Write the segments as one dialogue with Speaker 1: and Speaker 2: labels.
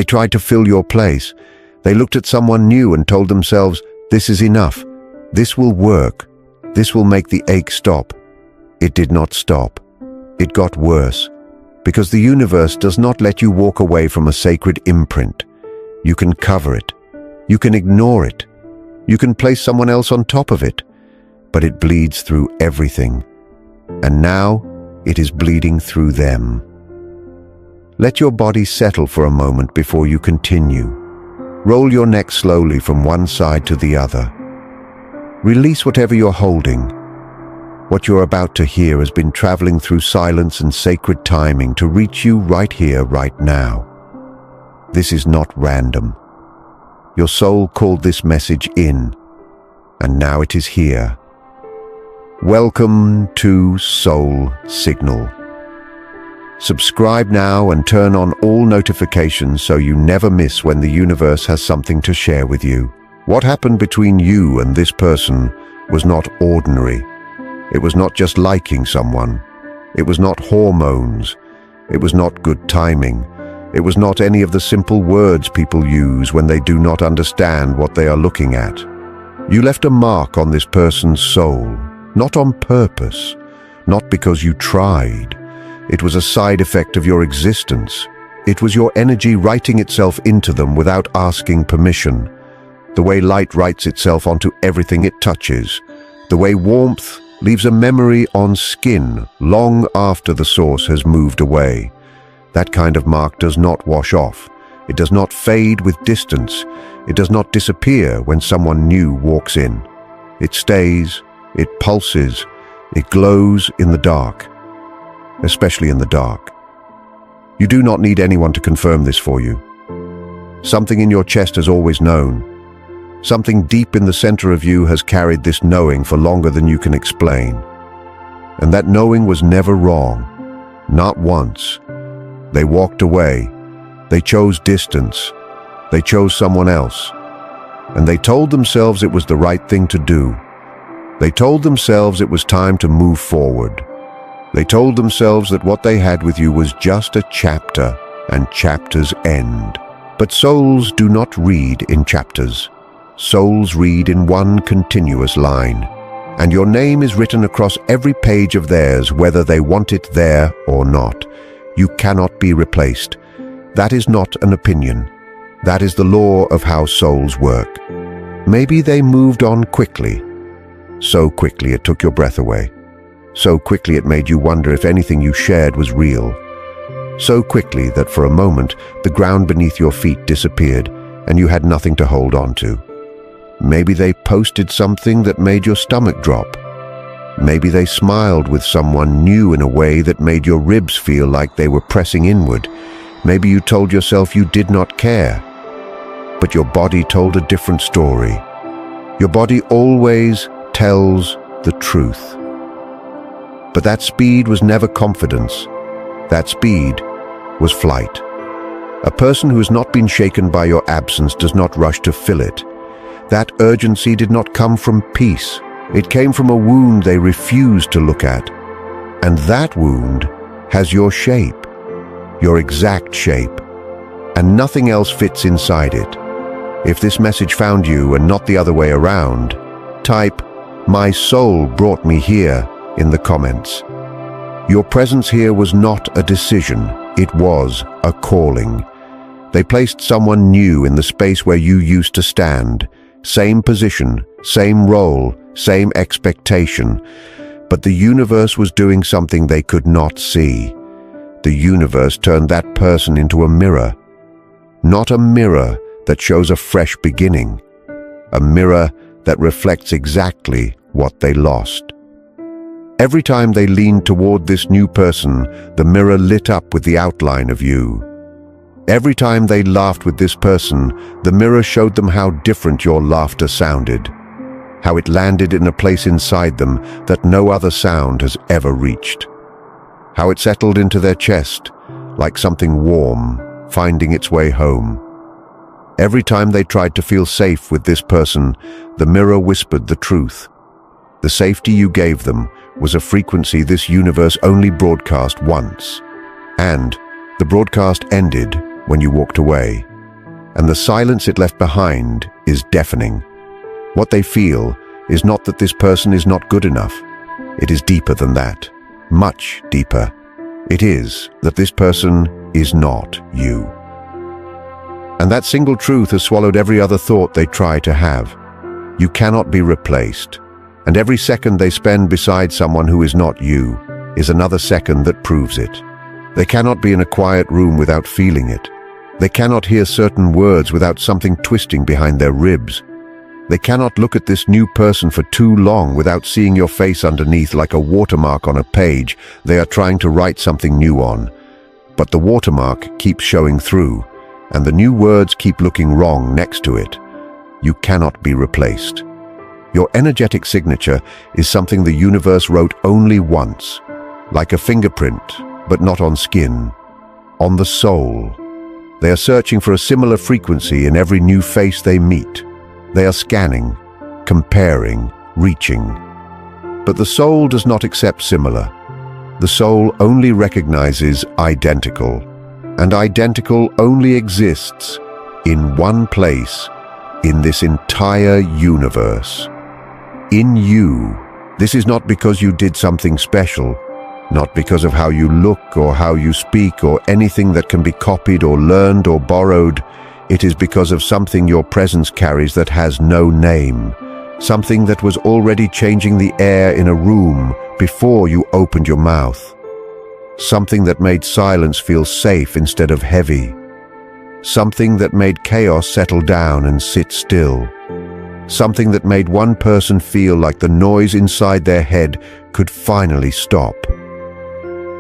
Speaker 1: They tried to fill your place. They looked at someone new and told themselves, "This is enough. This will work. This will make the ache stop." It did not stop. It got worse. Because the universe does not let you walk away from a sacred imprint. You can cover it. You can ignore it. You can place someone else on top of it. But it bleeds through everything. And now it is bleeding through them. Let your body settle for a moment before you continue. Roll your neck slowly from one side to the other. Release whatever you're holding. What you're about to hear has been traveling through silence and sacred timing to reach you right here, right now. This is not random. Your soul called this message in, and now it is here. Welcome to Soul Signal. Subscribe now and turn on all notifications so you never miss when the universe has something to share with you. What happened between you and this person was not ordinary. It was not just liking someone. It was not hormones. It was not good timing. It was not any of the simple words people use when they do not understand what they are looking at. You left a mark on this person's soul, not on purpose, not because you tried. It was a side effect of your existence. It was your energy writing itself into them without asking permission. The way light writes itself onto everything it touches. The way warmth leaves a memory on skin long after the source has moved away. That kind of mark does not wash off. It does not fade with distance. It does not disappear when someone new walks in. It stays, it pulses, it glows in the dark. Especially in the dark. You do not need anyone to confirm this for you. Something in your chest has always known. Something deep in the center of you has carried this knowing for longer than you can explain. And that knowing was never wrong. Not once. They walked away. They chose distance. They chose someone else. And they told themselves it was the right thing to do. They told themselves it was time to move forward. They told themselves that what they had with you was just a chapter, and chapters end. But souls do not read in chapters. Souls read in one continuous line. And your name is written across every page of theirs, whether they want it there or not. You cannot be replaced. That is not an opinion. That is the law of how souls work. Maybe they moved on quickly. So quickly it took your breath away. So quickly it made you wonder if anything you shared was real. So quickly that for a moment the ground beneath your feet disappeared and you had nothing to hold on to. Maybe they posted something that made your stomach drop. Maybe they smiled with someone new in a way that made your ribs feel like they were pressing inward. Maybe you told yourself you did not care. But your body told a different story. Your body always tells the truth. But that speed was never confidence. That speed was flight. A person who has not been shaken by your absence does not rush to fill it. That urgency did not come from peace. It came from a wound they refused to look at. And that wound has your shape, your exact shape, and nothing else fits inside it. If this message found you and not the other way around, type, "My soul brought me here," in the comments. Your presence here was not a decision, it was a calling. They placed someone new in the space where you used to stand. Same position, same role, same expectation. But the universe was doing something they could not see. The universe turned that person into a mirror. Not a mirror that shows a fresh beginning. A mirror that reflects exactly what they lost. Every time they leaned toward this new person, the mirror lit up with the outline of you. Every time they laughed with this person, the mirror showed them how different your laughter sounded, how it landed in a place inside them that no other sound has ever reached, how it settled into their chest like something warm, finding its way home. Every time they tried to feel safe with this person, the mirror whispered the truth. The safety you gave them was a frequency this universe only broadcast once. And the broadcast ended when you walked away. and the silence it left behind is deafening. What they feel is not that this person is not good enough. It is deeper than that, much deeper. It is that this person is not you. And that single truth has swallowed every other thought they try to have. You cannot be replaced, and every second they spend beside someone who is not you is another second that proves it. They cannot be in a quiet room without feeling it. They cannot hear certain words without something twisting behind their ribs. They cannot look at this new person for too long without seeing your face underneath like a watermark on a page they are trying to write something new on. But the watermark keeps showing through, and the new words keep looking wrong next to it. You cannot be replaced. Your energetic signature is something the universe wrote only once, like a fingerprint, but not on skin, on the soul. They are searching for a similar frequency in every new face they meet. They are scanning, comparing, reaching. But the soul does not accept similar. The soul only recognizes identical, and identical only exists in one place in this entire universe. In you. This is not because you did something special, not because of how you look or how you speak or anything that can be copied or learned or borrowed. It is because of something your presence carries that has no name, something that was already changing the air in a room before you opened your mouth, something that made silence feel safe instead of heavy, something that made chaos settle down and sit still, something that made one person feel like the noise inside their head could finally stop.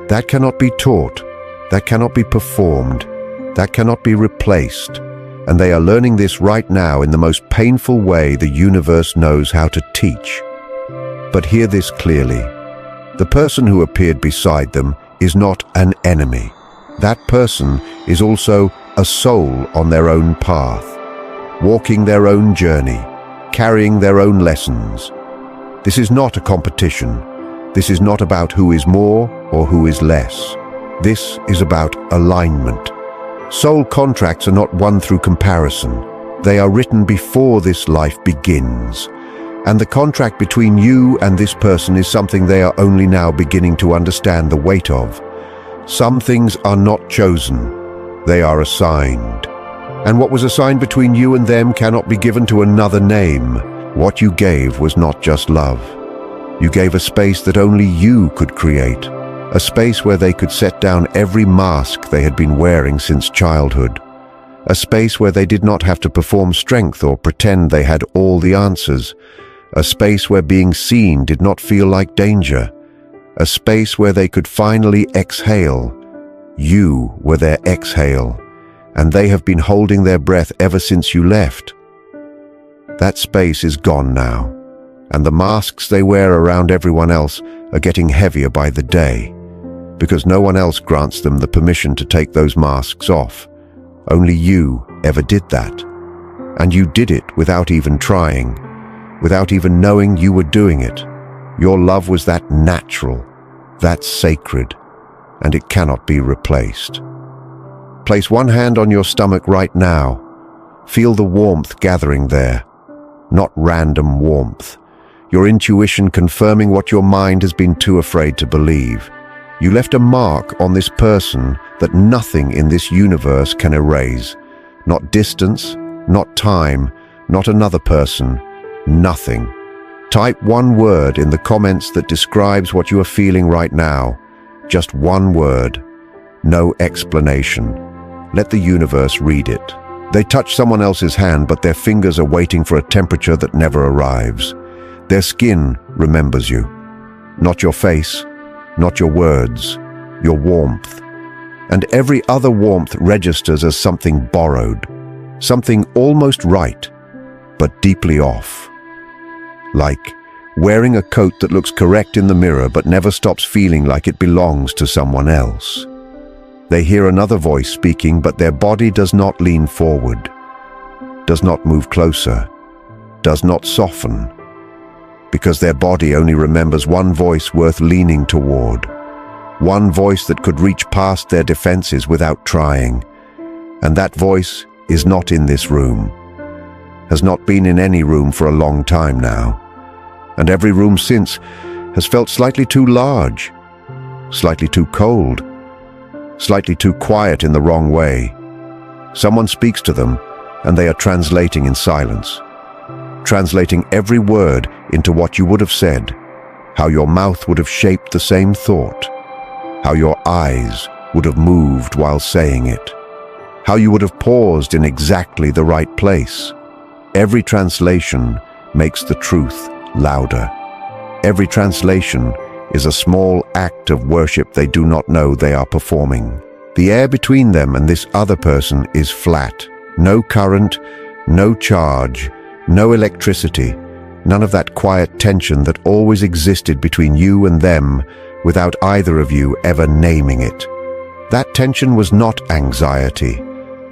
Speaker 1: That cannot be taught, that cannot be performed, that cannot be replaced. And they are learning this right now in the most painful way the universe knows how to teach. But hear this clearly. The person who appeared beside them is not an enemy. That person is also a soul on their own path, walking their own journey, carrying their own lessons. This is not a competition. This is not about who is more or who is less. This is about alignment. Soul contracts are not won through comparison. They are written before this life begins. And the contract between you and this person is something they are only now beginning to understand the weight of. Some things are not chosen. They are assigned. And what was assigned between you and them cannot be given to another name. What you gave was not just love. You gave a space that only you could create. A space where they could set down every mask they had been wearing since childhood. A space where they did not have to perform strength or pretend they had all the answers. A space where being seen did not feel like danger. A space where they could finally exhale. You were their exhale, and they have been holding their breath ever since you left. That space is gone now, and the masks they wear around everyone else are getting heavier by the day. Because no one else grants them the permission to take those masks off. Only you ever did that. And you did it without even trying, without even knowing you were doing it. Your love was that natural, that sacred, and it cannot be replaced. Place one hand on your stomach right now. Feel the warmth gathering there, not random warmth. Your intuition confirming what your mind has been too afraid to believe. You left a mark on this person that nothing in this universe can erase. Not distance, not time, not another person, nothing. Type one word in the comments that describes what you are feeling right now. Just one word. No explanation. Let the universe read it. They touch someone else's hand, but their fingers are waiting for a temperature that never arrives. Their skin remembers you. Not your face. Not your words, your warmth. And every other warmth registers as something borrowed, something almost right, but deeply off. Like wearing a coat that looks correct in the mirror but never stops feeling like it belongs to someone else. They hear another voice speaking, but their body does not lean forward, does not move closer, does not soften. Because their body only remembers one voice worth leaning toward, one voice that could reach past their defenses without trying. And that voice is not in this room, has not been in any room for a long time now, and every room since has felt slightly too large, slightly too cold, slightly too quiet in the wrong way. Someone speaks to them, and they are translating in silence, translating every word into what you would have said, how your mouth would have shaped the same thought, how your eyes would have moved while saying it, how you would have paused in exactly the right place. Every translation makes the truth louder. Every translation is a small act of worship they do not know they are performing. The air between them and this other person is flat. No current, no charge, no electricity, none of that quiet tension that always existed between you and them without either of you ever naming it. That tension was not anxiety.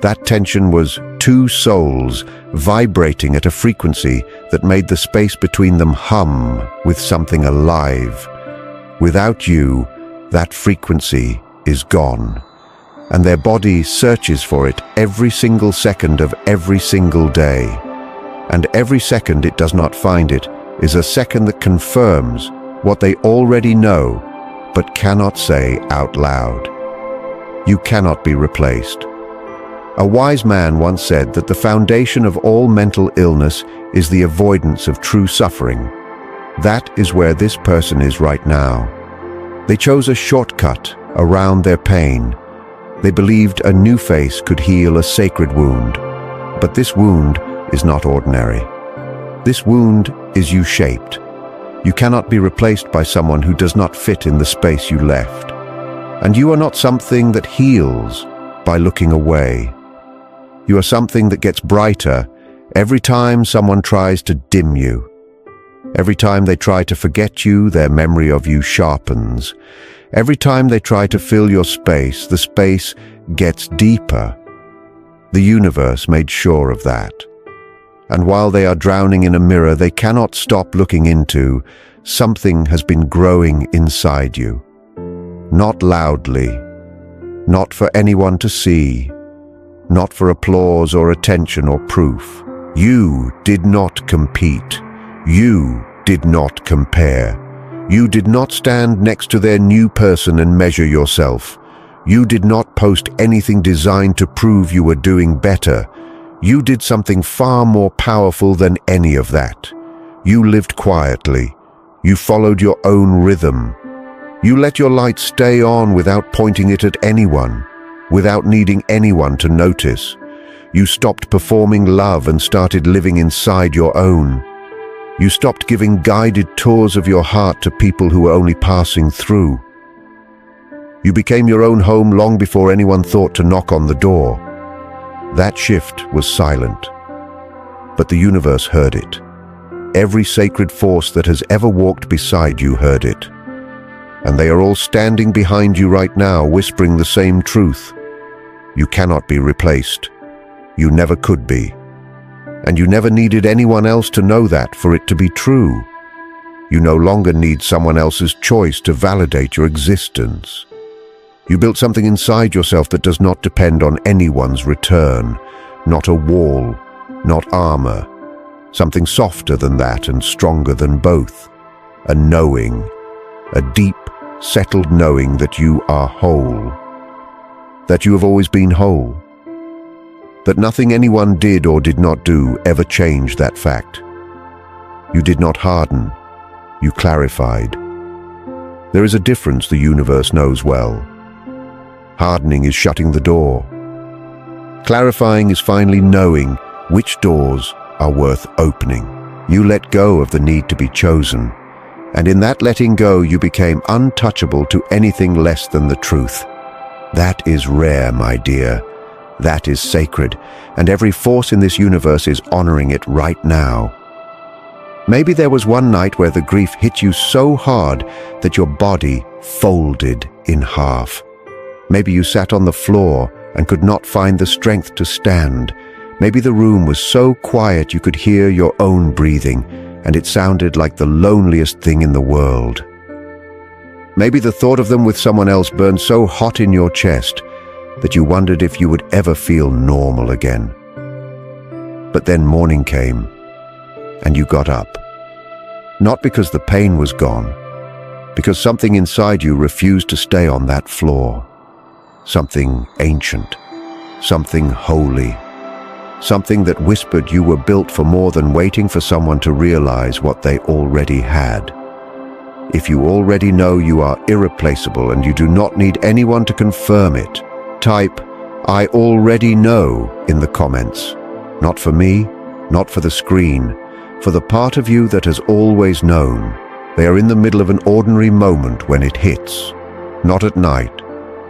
Speaker 1: That tension was two souls vibrating at a frequency that made the space between them hum with something alive. Without you, that frequency is gone, and their body searches for it every single second of every single day. And every second it does not find it is a second that confirms what they already know but cannot say out loud. You cannot be replaced. A wise man once said that the foundation of all mental illness is the avoidance of true suffering. That is where this person is right now. They chose a shortcut around their pain. They believed a new face could heal a sacred wound. But this wound is not ordinary. This wound is U-shaped. You cannot be replaced by someone who does not fit in the space you left. And you are not something that heals by looking away. You are something that gets brighter every time someone tries to dim you. Every time they try to forget you, their memory of you sharpens. Every time they try to fill your space, the space gets deeper. The universe made sure of that. And while they are drowning in a mirror they cannot stop looking into, something has been growing inside you. Not loudly, not for anyone to see, not for applause or attention or proof. You did not compete. You did not compare. You did not stand next to their new person and measure yourself. You did not post anything designed to prove you were doing better. You did something far more powerful than any of that. You lived quietly. You followed your own rhythm. You let your light stay on without pointing it at anyone, without needing anyone to notice. You stopped performing love and started living inside your own. You stopped giving guided tours of your heart to people who were only passing through. You became your own home long before anyone thought to knock on the door. That shift was silent, but the universe heard it. Every sacred force that has ever walked beside you heard it. And they are all standing behind you right now, whispering the same truth. You cannot be replaced. You never could be. And you never needed anyone else to know that for it to be true. You no longer need someone else's choice to validate your existence. You built something inside yourself that does not depend on anyone's return, not a wall, not armor, something softer than that and stronger than both. A knowing, a deep, settled knowing that you are whole, that you have always been whole, that nothing anyone did or did not do ever changed that fact. You did not harden, you clarified. There is a difference the universe knows well. Hardening is shutting the door. Clarifying is finally knowing which doors are worth opening. You let go of the need to be chosen, and in that letting go you became untouchable to anything less than the truth. That is rare, my dear. That is sacred, and every force in this universe is honoring it right now. Maybe there was one night where the grief hit you so hard that your body folded in half. Maybe you sat on the floor and could not find the strength to stand. Maybe the room was so quiet you could hear your own breathing, and it sounded like the loneliest thing in the world. Maybe the thought of them with someone else burned so hot in your chest that you wondered if you would ever feel normal again. But then morning came, and you got up. Not because the pain was gone, because something inside you refused to stay on that floor. Something ancient, something holy, something that whispered you were built for more than waiting for someone to realize what they already had. If you already know you are irreplaceable and you do not need anyone to confirm it, type, "I already know" in the comments. Not for me, not for the screen, for the part of you that has always known. They are in the middle of an ordinary moment when it hits. Not at night,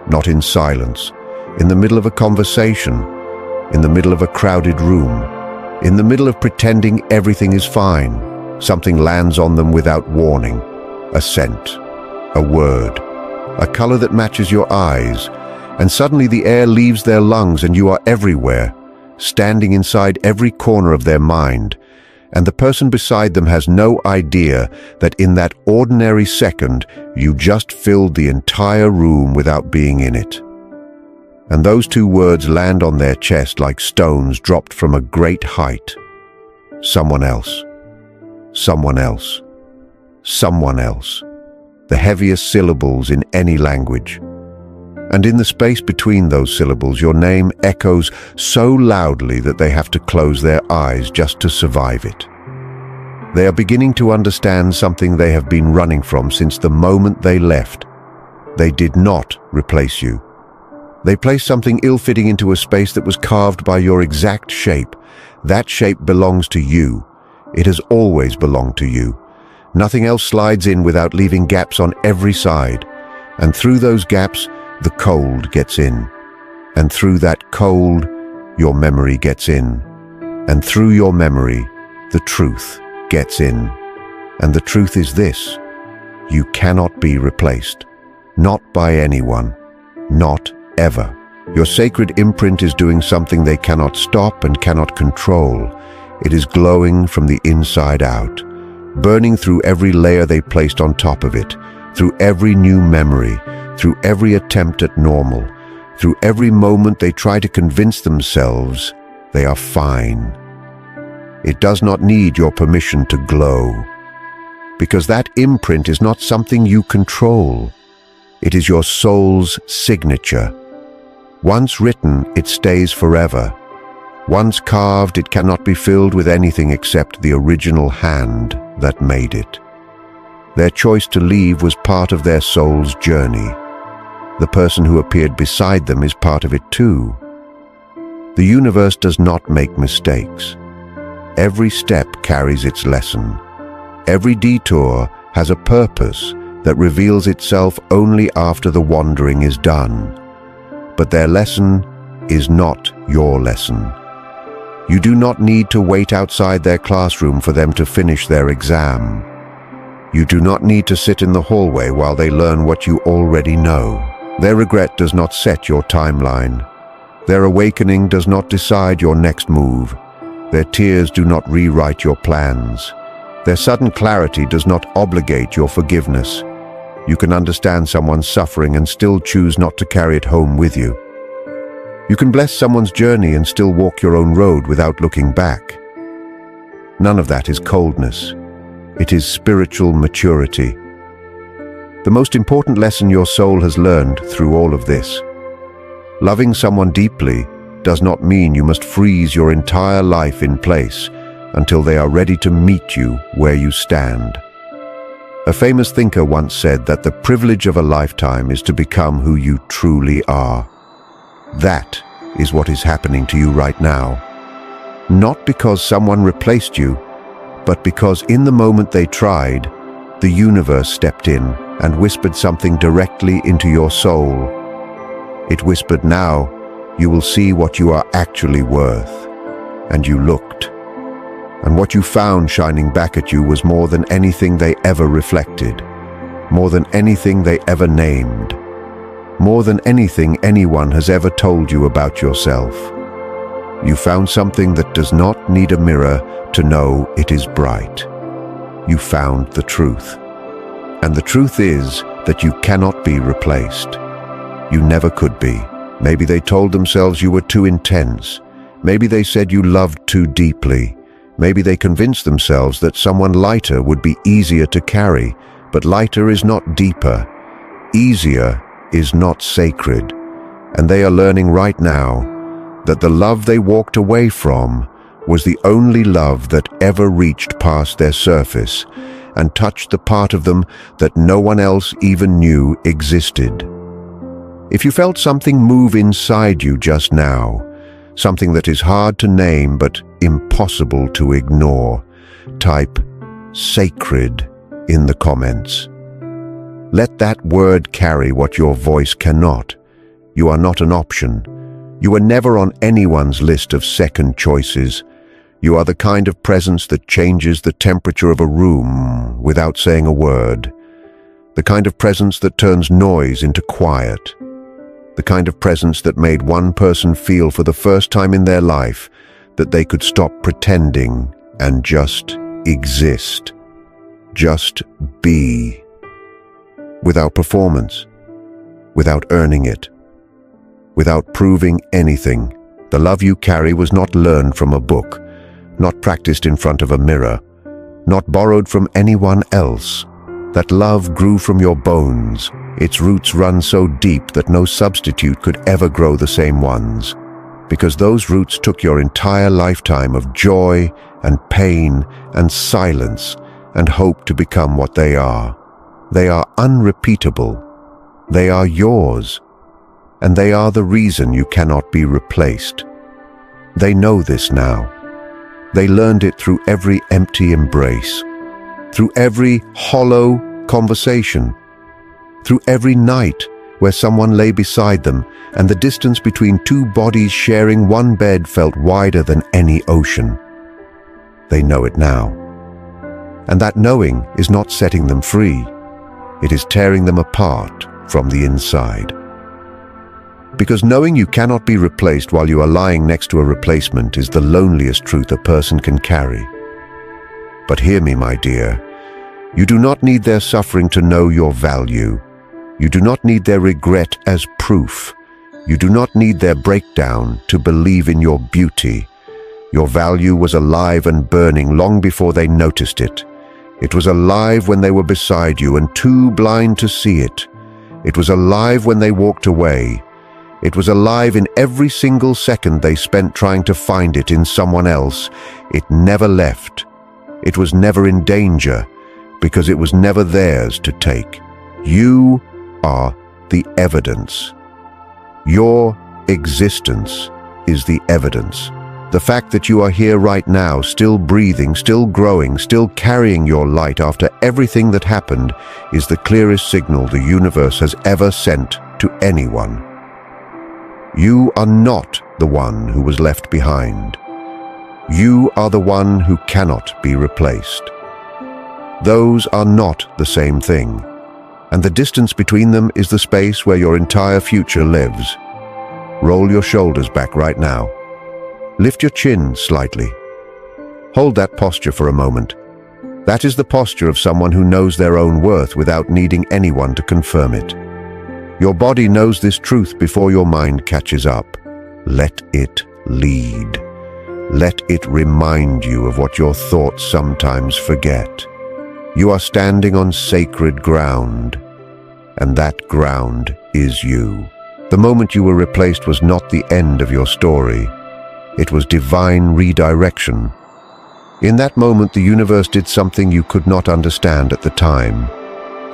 Speaker 1: not in silence, in the middle of a conversation, in the middle of a crowded room, in the middle of pretending everything is fine. Something lands on them without warning. A scent, a word, a color that matches your eyes, and suddenly the air leaves their lungs and you are everywhere, standing inside every corner of their mind, and the person beside them has no idea that in that ordinary second you just filled the entire room without being in it. And those two words land on their chest like stones dropped from a great height. Someone else. Someone else. Someone else. The heaviest syllables in any language. And in the space between those syllables, your name echoes so loudly that they have to close their eyes just to survive it. They are beginning to understand something they have been running from since the moment they left. They did not replace you. They placed something ill-fitting into a space that was carved by your exact shape. That shape belongs to you. It has always belonged to you. Nothing else slides in without leaving gaps on every side. And through those gaps, the cold gets in. And through that cold, your memory gets in. And through your memory, the truth gets in. And the truth is this: you cannot be replaced. Not by anyone. Not ever. Your sacred imprint is doing something they cannot stop and cannot control. It is glowing from the inside out, burning through every layer they placed on top of it, through every new memory, through every attempt at normal, through every moment they try to convince themselves they are fine. It does not need your permission to glow, because that imprint is not something you control. It is your soul's signature. Once written, it stays forever. Once carved, it cannot be filled with anything except the original hand that made it. Their choice to leave was part of their soul's journey. The person who appeared beside them is part of it too. The universe does not make mistakes. Every step carries its lesson. Every detour has a purpose that reveals itself only after the wandering is done. But their lesson is not your lesson. You do not need to wait outside their classroom for them to finish their exam. You do not need to sit in the hallway while they learn what you already know. Their regret does not set your timeline. Their awakening does not decide your next move. Their tears do not rewrite your plans. Their sudden clarity does not obligate your forgiveness. You can understand someone's suffering and still choose not to carry it home with you. You can bless someone's journey and still walk your own road without looking back. None of that is coldness. It is spiritual maturity. The most important lesson your soul has learned through all of this: loving someone deeply does not mean you must freeze your entire life in place until they are ready to meet you where you stand. A famous thinker once said that the privilege of a lifetime is to become who you truly are. That is what is happening to you right now. Not because someone replaced you, but because in the moment they tried, the universe stepped in and whispered something directly into your soul. It whispered, "Now you will see what you are actually worth." And you looked. And what you found shining back at you was more than anything they ever reflected, more than anything they ever named, more than anything anyone has ever told you about yourself. You found something that does not need a mirror to know it is bright. You found the truth. And the truth is that you cannot be replaced. You never could be. Maybe they told themselves you were too intense. Maybe they said you loved too deeply. Maybe they convinced themselves that someone lighter would be easier to carry, but lighter is not deeper. Easier is not sacred. And they are learning right now that the love they walked away from was the only love that ever reached past their surface and touched the part of them that no one else even knew existed. If you felt something move inside you just now, something that is hard to name but impossible to ignore, type sacred in the comments. Let that word carry what your voice cannot. You are not an option. You are never on anyone's list of second choices. You are the kind of presence that changes the temperature of a room without saying a word. The kind of presence that turns noise into quiet. The kind of presence that made one person feel for the first time in their life that they could stop pretending and just exist. Just be. Without performance. Without earning it. Without proving anything. The love you carry was not learned from a book, not practiced in front of a mirror, not borrowed from anyone else. That love grew from your bones. Its roots run so deep that no substitute could ever grow the same ones, because those roots took your entire lifetime of joy and pain and silence and hope to become what they are. They are unrepeatable. They are yours. And they are the reason you cannot be replaced. They know this now. They learned it through every empty embrace, through every hollow conversation, through every night where someone lay beside them and the distance between two bodies sharing one bed felt wider than any ocean. They know it now. And that knowing is not setting them free. It is tearing them apart from the inside. Because knowing you cannot be replaced while you are lying next to a replacement is the loneliest truth a person can carry. But hear me, my dear. You do not need their suffering to know your value. You do not need their regret as proof. You do not need their breakdown to believe in your beauty. Your value was alive and burning long before they noticed it. It was alive when they were beside you and too blind to see it. It was alive when they walked away. It was alive in every single second they spent trying to find it in someone else. It never left. It was never in danger, because it was never theirs to take. You are the evidence. Your existence is the evidence. The fact that you are here right now, still breathing, still growing, still carrying your light after everything that happened, is the clearest signal the universe has ever sent to anyone. You are not the one who was left behind. You are the one who cannot be replaced. Those are not the same thing, and the distance between them is the space where your entire future lives. Roll your shoulders back right now. Lift your chin slightly. Hold that posture for a moment. That is the posture of someone who knows their own worth without needing anyone to confirm it. Your body knows this truth before your mind catches up. Let it lead. Let it remind you of what your thoughts sometimes forget. You are standing on sacred ground, and that ground is you. The moment you were replaced was not the end of your story. It was divine redirection. In that moment, the universe did something you could not understand at the time.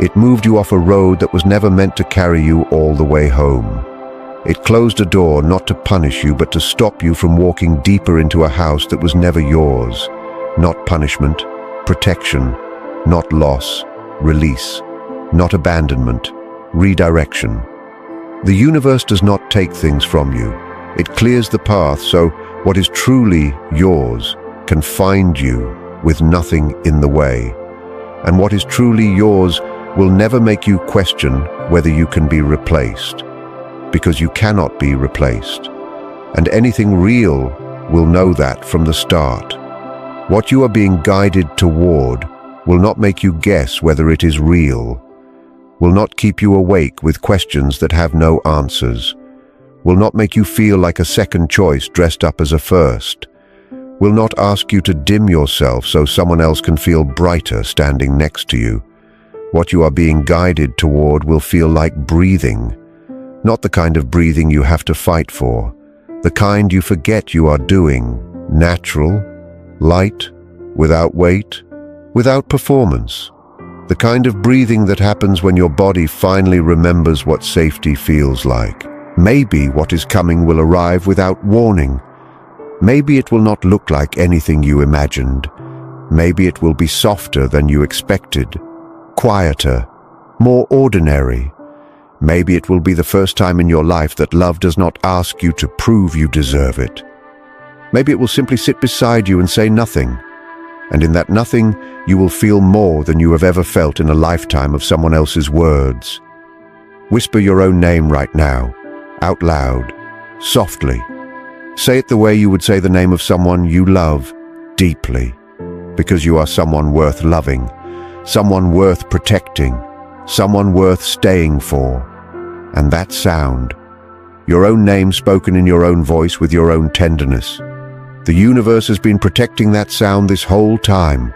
Speaker 1: It moved you off a road that was never meant to carry you all the way home. It closed a door not to punish you, but to stop you from walking deeper into a house that was never yours. Not punishment, protection, not loss, release, not abandonment, redirection. The universe does not take things from you. It clears the path so what is truly yours can find you with nothing in the way. And what is truly yours will never make you question whether you can be replaced, because you cannot be replaced. And anything real will know that from the start. What you are being guided toward will not make you guess whether it is real, will not keep you awake with questions that have no answers, will not make you feel like a second choice dressed up as a first, will not ask you to dim yourself so someone else can feel brighter standing next to you. What you are being guided toward will feel like breathing, not the kind of breathing you have to fight for, the kind you forget you are doing, natural, light, without weight, without performance. The kind of breathing that happens when your body finally remembers what safety feels like. Maybe what is coming will arrive without warning. Maybe it will not look like anything you imagined. Maybe it will be softer than you expected, quieter, more ordinary. Maybe it will be the first time in your life that love does not ask you to prove you deserve it. Maybe it will simply sit beside you and say nothing. And in that nothing, you will feel more than you have ever felt in a lifetime of someone else's words. Whisper your own name right now, out loud, softly. Say it the way you would say the name of someone you love deeply, because you are someone worth loving, someone worth protecting, someone worth staying for. And that sound, your own name spoken in your own voice with your own tenderness. The universe has been protecting that sound this whole time.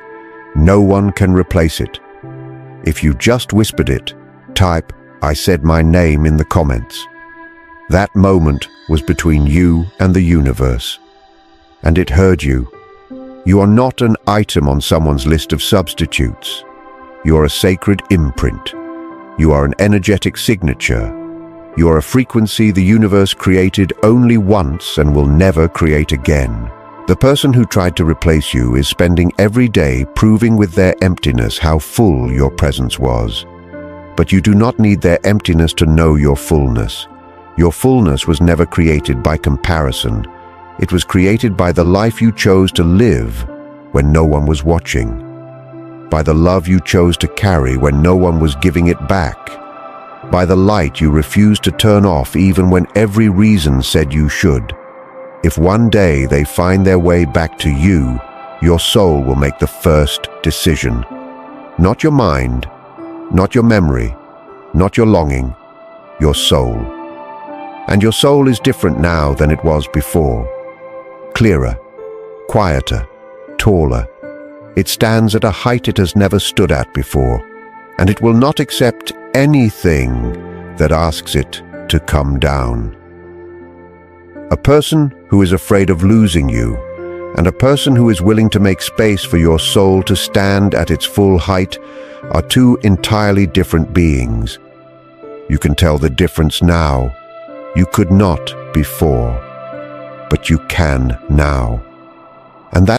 Speaker 1: No one can replace it. If you just whispered it, type, "I said my name" in the comments. That moment was between you and the universe. And it heard you. You are not an item on someone's list of substitutes. You are a sacred imprint. You are an energetic signature. You are a frequency the universe created only once and will never create again. The person who tried to replace you is spending every day proving with their emptiness how full your presence was. But you do not need their emptiness to know your fullness. Your fullness was never created by comparison. It was created by the life you chose to live when no one was watching, by the love you chose to carry when no one was giving it back, by the light you refused to turn off even when every reason said you should. If one day they find their way back to you, your soul will make the first decision. Not your mind, not your memory, not your longing, your soul. And your soul is different now than it was before. Clearer, quieter, taller. It stands at a height it has never stood at before, and it will not accept anything that asks it to come down. A person who is afraid of losing you, and a person who is willing to make space for your soul to stand at its full height, are two entirely different beings. You can tell the difference now. You could not before, but you can now. And that